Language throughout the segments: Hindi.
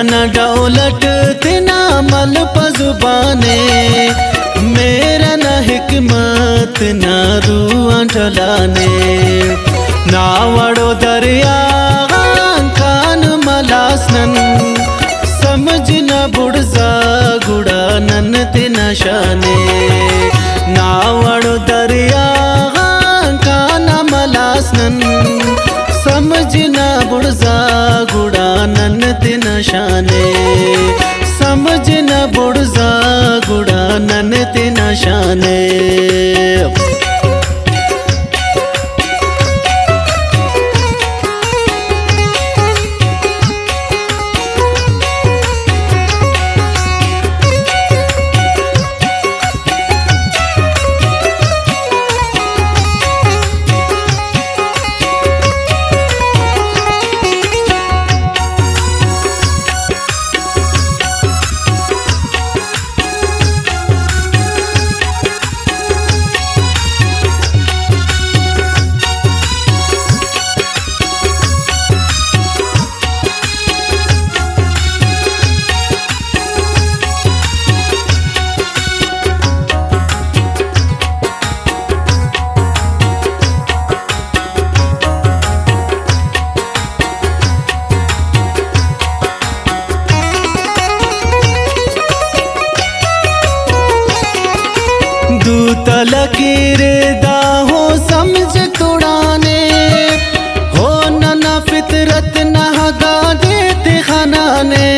न दौलत तेना मल पजुबाने, मेरा न हिकमत न रुआ चलाने। ना वड़ो दरिया कान मलासनन, समझ न बुड़जा गुड़ा नन तेना शाने। ना वड़ो दरिया कान मलासनन, समझ न बुड़जा गुड़ा नन तेना शाने। समझ न बुड़जा गुड़ा नन तेना शाने। दूतल कीरे दाहो समझ तुड़ाने, हो न फितरत न हगा देते खनाने।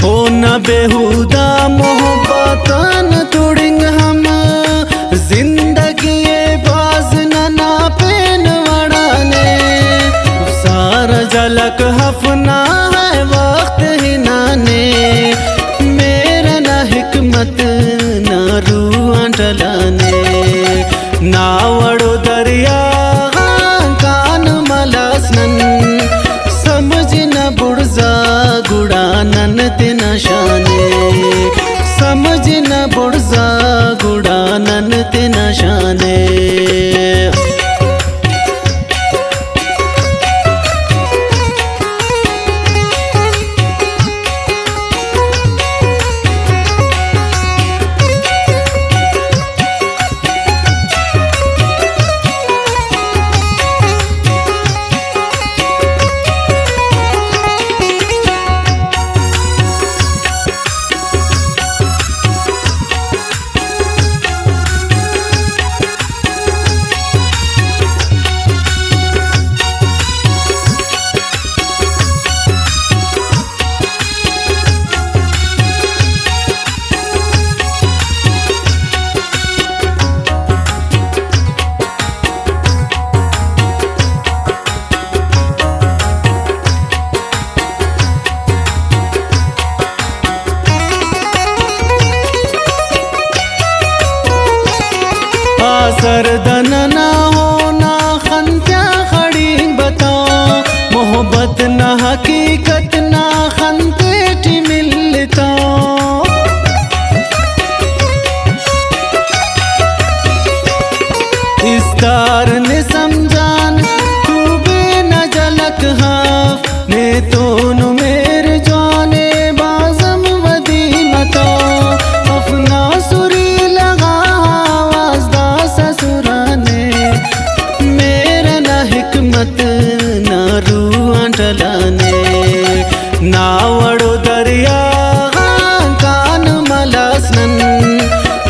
हो न बेहुदा मोहब्बतन तुड़िंग हम, जिंदगी बाज न पेन वड़ाने। सारा झलक हफना है वक्त ही नाने, मेरा न हिकमत न रुआ टलाने। ना वड़ो दरिया कान मलासनन, समझ न बुड़जा गुड़ा नन तेना शाने। समझ न बुड़जा गुड़ा नन तेना शाने। सरदन ना हो ना खंत्या खड़ी बताओ, मोहब्बत ना हकीकत ना खंते मिलता। इस तार ने समझान तू बे न झलक हाफ, ने तो नु मेरे जाने बाजम वदी मतो। अपना सुरी लगा वाजदा ससुराने, मेरा न हिकमत न रुआ टलाने। ना वड़ो दरिया कान मलासनन,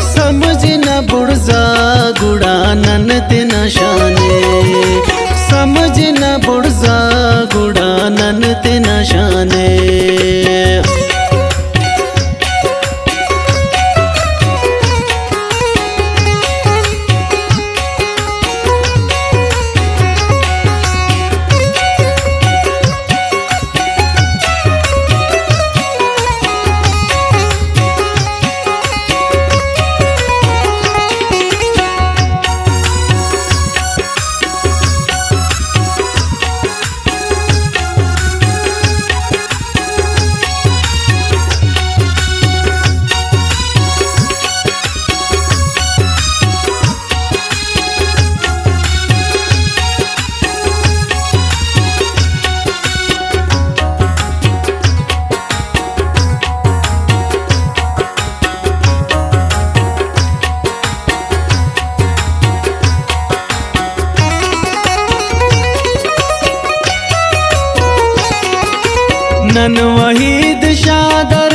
समझ न बुड़जा गुड़ा नन तेना शाने। समझ न बुड़जा गुड़ा नन तेना शाने। नन वहीद शादर